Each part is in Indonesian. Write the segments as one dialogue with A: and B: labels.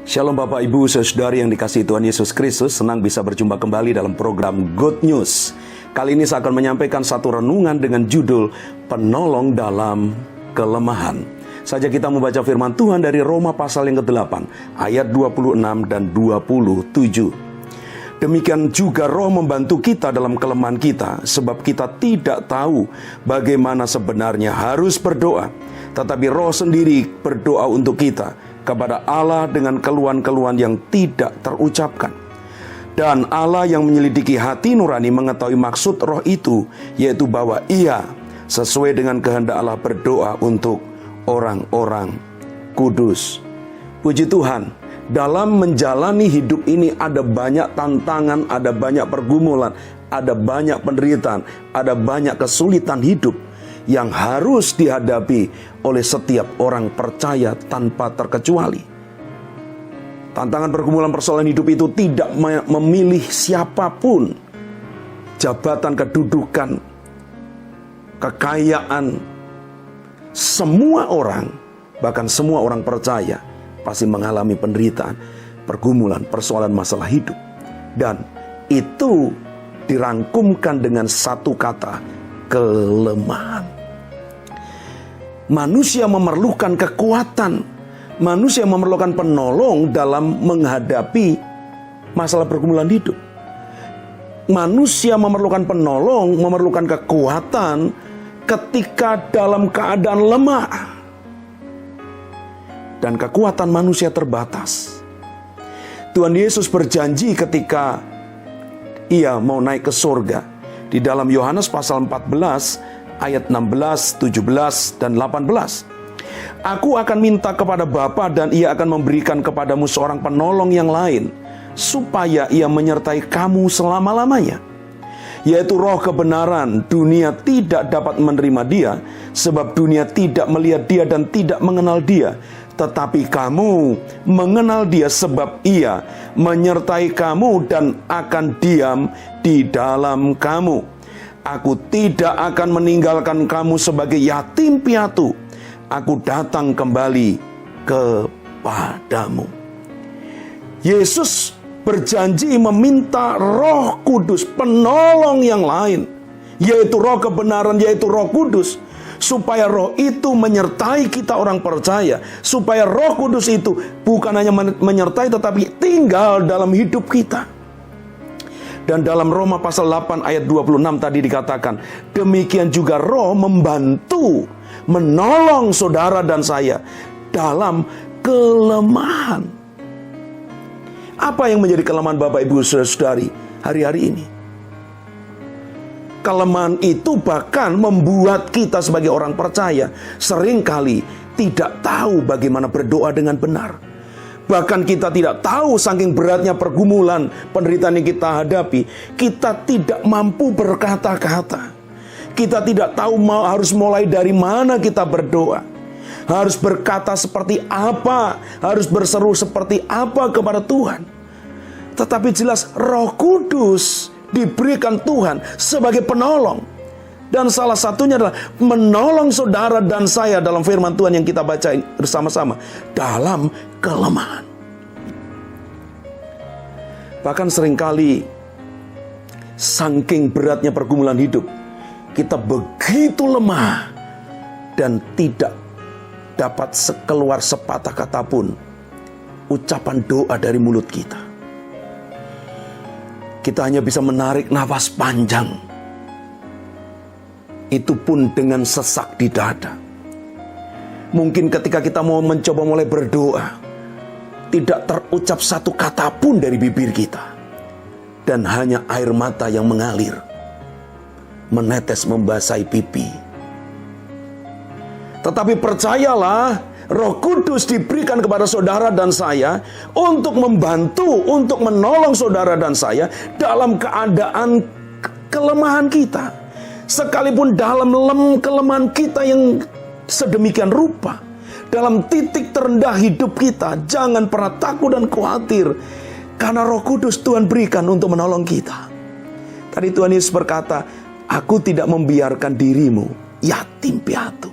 A: Shalom Bapak Ibu Saudari yang dikasihi Tuhan Yesus Kristus. Senang bisa berjumpa kembali dalam program Good News. Kali ini saya akan menyampaikan satu renungan dengan judul Penolong dalam Kelemahan. Saja kita membaca firman Tuhan dari Roma pasal yang ke-8 ayat 26 dan 27. Demikian juga Roh membantu kita dalam kelemahan kita, sebab kita tidak tahu bagaimana sebenarnya harus berdoa. Tetapi Roh sendiri berdoa untuk kita kepada Allah dengan keluhan-keluhan yang tidak terucapkan. Dan Allah yang menyelidiki hati nurani mengetahui maksud Roh itu, yaitu bahwa Ia sesuai dengan kehendak Allah berdoa untuk orang-orang kudus. Puji Tuhan, dalam menjalani hidup ini ada banyak tantangan, ada banyak pergumulan, ada banyak penderitaan, ada banyak kesulitan hidup yang harus dihadapi oleh setiap orang percaya tanpa terkecuali. Tantangan pergumulan persoalan hidup itu tidak memilih siapapun, jabatan, kedudukan, kekayaan. Semua orang, bahkan semua orang percaya pasti mengalami penderitaan, pergumulan, persoalan masalah hidup. Dan itu dirangkumkan dengan satu kata, kelemahan. Manusia memerlukan kekuatan, manusia memerlukan penolong dalam menghadapi masalah pergumulan hidup. Manusia memerlukan penolong, memerlukan kekuatan ketika dalam keadaan lemah. Dan kekuatan manusia terbatas. Tuhan Yesus berjanji ketika Ia mau naik ke surga. Di dalam Yohanes pasal 14 ayat 16, 17, dan 18. Aku akan minta kepada Bapa dan Ia akan memberikan kepadamu seorang penolong yang lain, supaya Ia menyertai kamu selama-lamanya, yaitu Roh kebenaran. Dunia tidak dapat menerima Dia, sebab dunia tidak melihat Dia dan tidak mengenal Dia. Tetapi kamu mengenal Dia, sebab Ia menyertai kamu dan akan diam di dalam kamu. Aku tidak akan meninggalkan kamu sebagai yatim piatu. Aku datang kembali kepadamu. Yesus berjanji meminta Roh Kudus, penolong yang lain, yaitu Roh kebenaran, yaitu Roh Kudus, supaya Roh itu menyertai kita orang percaya, supaya Roh Kudus itu bukan hanya menyertai tetapi tinggal dalam hidup kita. Dan dalam Roma pasal 8 ayat 26 tadi dikatakan, demikian juga Roh membantu, menolong saudara dan saya dalam kelemahan. Apa yang menjadi kelemahan Bapak Ibu Saudari hari-hari ini? Kelemahan itu bahkan membuat kita sebagai orang percaya seringkali tidak tahu bagaimana berdoa dengan benar. Bahkan kita tidak tahu saking beratnya pergumulan, penderitaan yang kita hadapi, kita tidak mampu berkata-kata. Kita tidak tahu harus mulai dari mana kita berdoa. Harus berkata seperti apa, harus berseru seperti apa kepada Tuhan. Tetapi jelas Roh Kudus diberikan Tuhan sebagai penolong. Dan salah satunya adalah menolong saudara dan saya dalam firman Tuhan yang kita baca bersama-sama. Dalam kelemahan. Bahkan seringkali saking beratnya pergumulan hidup, kita begitu lemah dan tidak dapat keluar sepatah kata pun ucapan doa dari mulut kita. Kita hanya bisa menarik nafas panjang. Itu pun dengan sesak di dada. Mungkin ketika kita mau mencoba mulai berdoa, tidak terucap satu kata pun dari bibir kita. Dan hanya air mata yang mengalir, menetes membasahi pipi. Tetapi percayalah, Roh Kudus diberikan kepada saudara dan saya untuk membantu, untuk menolong saudara dan saya dalam keadaan kelemahan kita. Sekalipun dalam kelemahan kita yang sedemikian rupa, dalam titik terendah hidup kita, jangan pernah takut dan khawatir, karena Roh Kudus Tuhan berikan untuk menolong kita. Tadi Tuhan Yesus berkata, aku tidak membiarkan dirimu yatim piatu.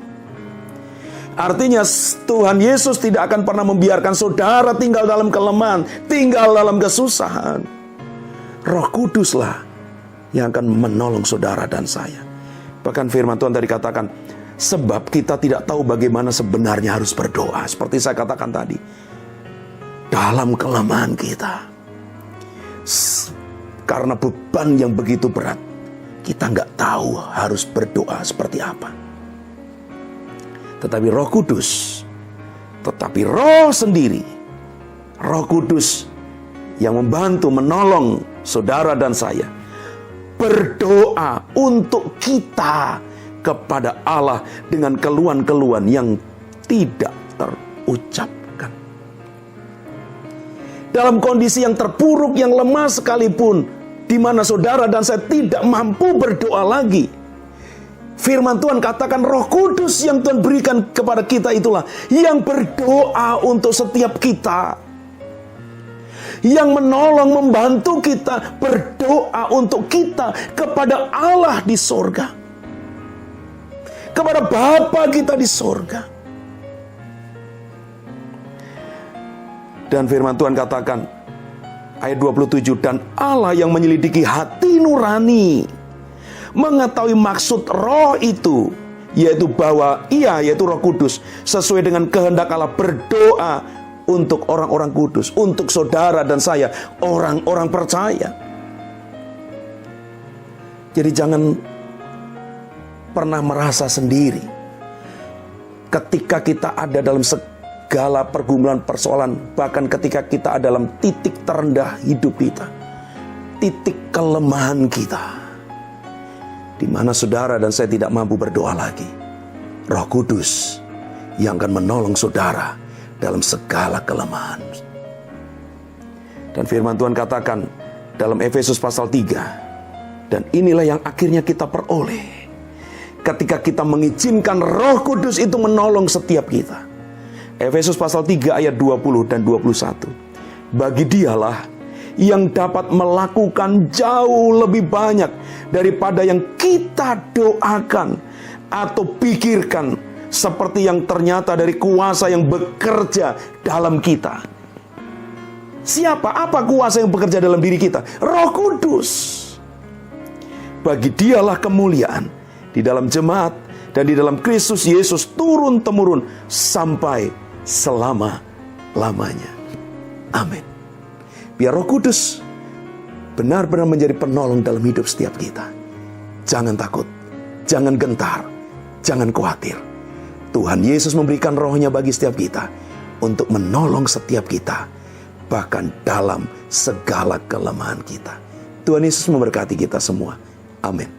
A: Artinya Tuhan Yesus tidak akan pernah membiarkan saudara tinggal dalam kelemahan, tinggal dalam kesusahan. Roh Kuduslah yang akan menolong saudara dan saya. Bahkan firman Tuhan tadi katakan, sebab kita tidak tahu bagaimana sebenarnya harus berdoa. Seperti saya katakan tadi, dalam kelemahan kita, karena beban yang begitu berat, kita nggak tahu harus berdoa seperti apa. Tetapi Roh Kudus, tetapi Roh sendiri, Roh Kudus yang membantu, menolong saudara dan saya berdoa untuk kita kepada Allah dengan keluhan-keluhan yang tidak terucapkan. Dalam kondisi yang terpuruk, yang lemah sekalipun, di mana saudara dan saya tidak mampu berdoa lagi, firman Tuhan katakan Roh Kudus yang Tuhan berikan kepada kita itulah yang berdoa untuk setiap kita, yang menolong, membantu kita berdoa untuk kita kepada Allah di sorga, kepada Bapa kita di sorga. Dan firman Tuhan katakan ayat 27, dan Allah yang menyelidiki hati nurani mengetahui maksud roh itu, yaitu bahwa yaitu Roh Kudus sesuai dengan kehendak Allah berdoa untuk orang-orang kudus, untuk saudara dan saya, orang-orang percaya. Jadi jangan pernah merasa sendiri ketika kita ada dalam segala pergumulan, persoalan, bahkan ketika kita ada dalam titik terendah hidup kita, titik kelemahan kita, di mana saudara dan saya tidak mampu berdoa lagi. Roh Kudus yang akan menolong saudara dalam segala kelemahan. Dan firman Tuhan katakan dalam Efesus pasal 3, dan inilah yang akhirnya kita peroleh ketika kita mengizinkan Roh Kudus itu menolong setiap kita. Efesus pasal 3 ayat 20 dan 21. Bagi Dialah yang dapat melakukan jauh lebih banyak daripada yang kita doakan atau pikirkan, seperti yang ternyata dari kuasa yang bekerja dalam kita. Siapa? Apa kuasa yang bekerja dalam diri kita? Roh Kudus. Bagi Dialah kemuliaan di dalam jemaat dan di dalam Kristus Yesus turun-temurun sampai selama-lamanya. Amin. Biar Roh Kudus benar-benar menjadi penolong dalam hidup setiap kita. Jangan takut, jangan gentar, jangan khawatir. Tuhan Yesus memberikan rohnya bagi setiap kita untuk menolong setiap kita, bahkan dalam segala kelemahan kita. Tuhan Yesus memberkati kita semua. Amin.